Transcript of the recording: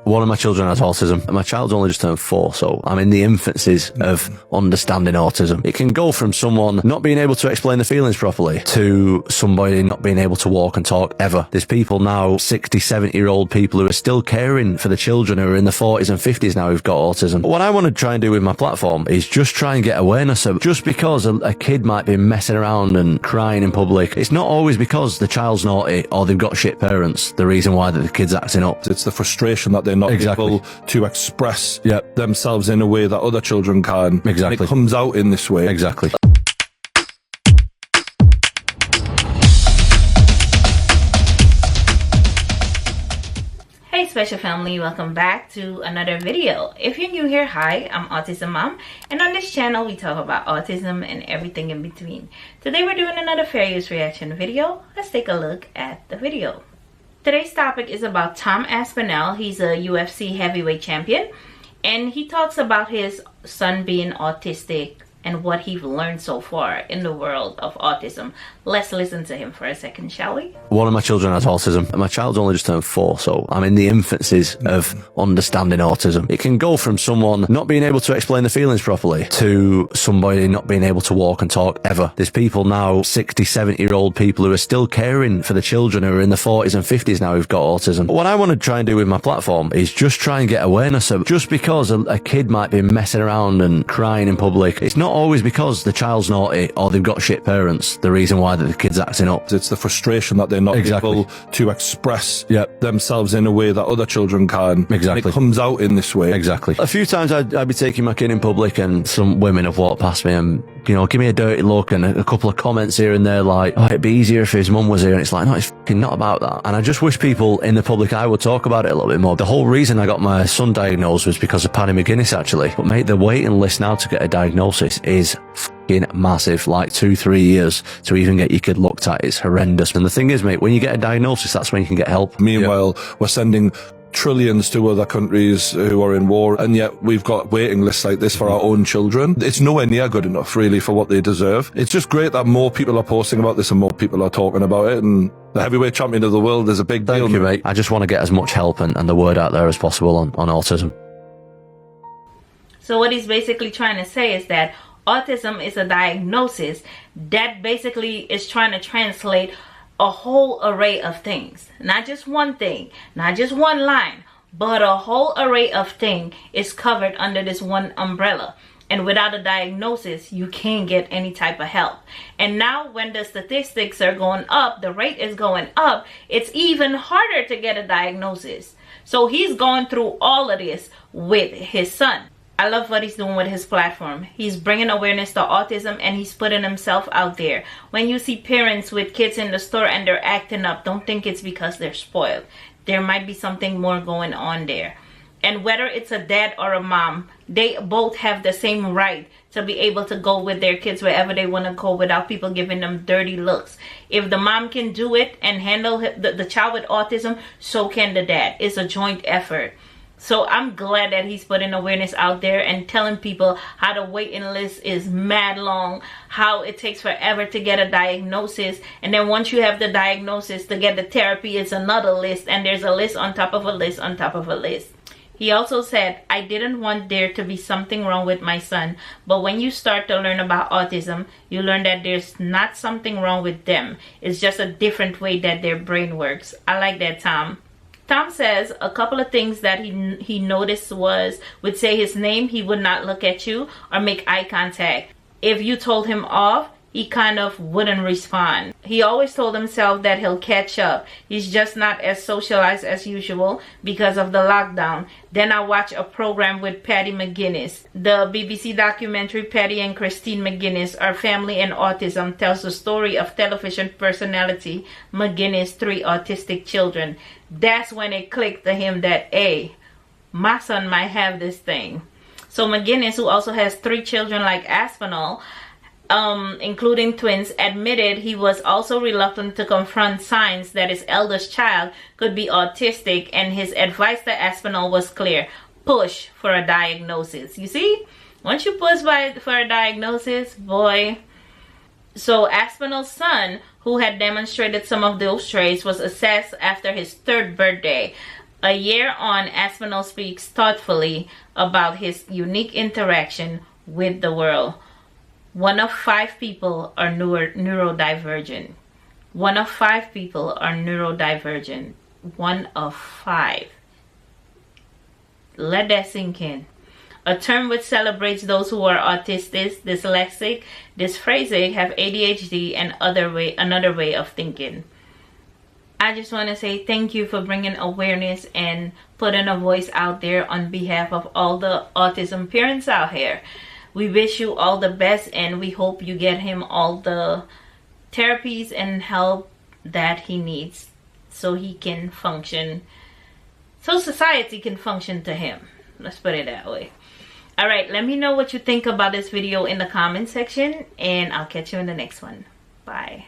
One of my children has autism, and my child's only just turned 4, so I'm in the infancies of understanding autism. It can go from someone not being able to explain the feelings properly to somebody not being able to walk and talk ever. There's people now, 60, 70-year-old people who are still caring for the children who are in the 40s and 50s now who've got autism. But what I want to try and do with my platform is just try and get awareness of just because a kid might be messing around and crying in public, it's not always because the child's naughty or they've got shit parents, the reason why the kid's acting up. It's the frustration that they're not able to express themselves in a way that other children can. Exactly. And it comes out in this way. Exactly. Hey special family, welcome back to another video. If you're new here, hi, I'm Autism Mom, and on this channel we talk about autism and everything in between. Today we're doing another fair use reaction video. Let's take a look at the video. Today's topic is about Tom Aspinall. He's a UFC heavyweight champion, and he talks about his son being autistic and what he's learned so far in the world of autism. Let's listen to him for a second, shall we? One of my children has autism, and my child's only just turned 4, so I'm in the infancies of understanding autism. It can go from someone not being able to explain the feelings properly to somebody not being able to walk and talk ever. There's people now, 60, 70-year-old people who are still caring for the children who are in the 40s and 50s now who've got autism. But what I want to try and do with my platform is just try and get awareness of just because a kid might be messing around and crying in public, it's not always because the child's naughty or they've got shit parents, the reason why the kid's acting up. It's the frustration that they're not able to express themselves in a way that other children can. Exactly. And it comes out in this way. Exactly. A few times I'd be taking my kid in public and some women have walked past me and, you know, give me a dirty look and a couple of comments here and there like, oh, it'd be easier if his mum was here. And it's like, no, it's fucking not about that. And I just wish people in the public eye would talk about it a little bit more. The whole reason I got my son diagnosed was because of Paddy McGuinness, actually. But mate, the waiting list now to get a diagnosis is fucking massive, like 2-3 years to even get your kid looked at. It's horrendous. And the thing is, mate, when you get a diagnosis, that's when you can get help. Meanwhile, we're sending trillions to other countries who are in war, and yet we've got waiting lists like this for our own children. It's nowhere near good enough, really, for what they deserve. It's just great that more people are posting about this and more people are talking about it, and the heavyweight champion of the world is a big deal. Thank you, mate. I just want to get as much help and the word out there as possible on autism. So what he's basically trying to say is that autism is a diagnosis that basically is trying to translate a whole array of things. Not just one thing, not just one line, but a whole array of things is covered under this one umbrella. And without a diagnosis, you can't get any type of help. And now when the statistics are going up, the rate is going up, it's even harder to get a diagnosis. So he's going through all of this with his son. I love what he's doing with his platform. He's bringing awareness to autism and he's putting himself out there. When you see parents with kids in the store and they're acting up, don't think it's because they're spoiled. There might be something more going on there. And whether it's a dad or a mom, they both have the same right to be able to go with their kids wherever they want to go without people giving them dirty looks. If the mom can do it and handle the child with autism, so can the dad. It's a joint effort. So I'm glad that he's putting awareness out there and telling people how the waiting list is mad long, how it takes forever to get a diagnosis, and then once you have the diagnosis, to get the therapy is another list, and there's a list on top of a list on top of a list. He also said, I didn't want there to be something wrong with my son, but when you start to learn about autism, you learn that there's not something wrong with them. It's just a different way that their brain works. I like that, Tom. Tom says a couple of things that he noticed would say his name, he would not look at you or make eye contact. If you told him off, he kind of wouldn't respond. He always told himself that he'll catch up. He's just not as socialized as usual because of the lockdown. Then I watched a program with Paddy McGuinness. The BBC documentary Paddy and Christine McGuinness, Our Family and Autism, tells the story of television personality McGuinness' 3 autistic children. That's when it clicked to him that, hey, my son might have this thing. So McGuinness, who also has 3 children like Aspinall, including twins, admitted he was also reluctant to confront signs that his eldest child could be autistic, and his advice to Aspinall was clear: push for a diagnosis. You see, once you push for a diagnosis, boy. So Aspinall's son, who had demonstrated some of those traits, was assessed after his 3rd birthday. A year on, Aspinall speaks thoughtfully about his unique interaction with the world. 1 of 5 people are neurodivergent. 1 of 5 people are neurodivergent. 1 of 5. Let that sink in. A term which celebrates those who are autistic, dyslexic, dysphasic, have ADHD, and another way of thinking. I just want to say thank you for bringing awareness and putting a voice out there on behalf of all the autism parents out here. We wish you all the best, and we hope you get him all the therapies and help that he needs so he can function, so society can function to him. Let's put it that way. All right, let me know what you think about this video in the comment section, and I'll catch you in the next one. Bye.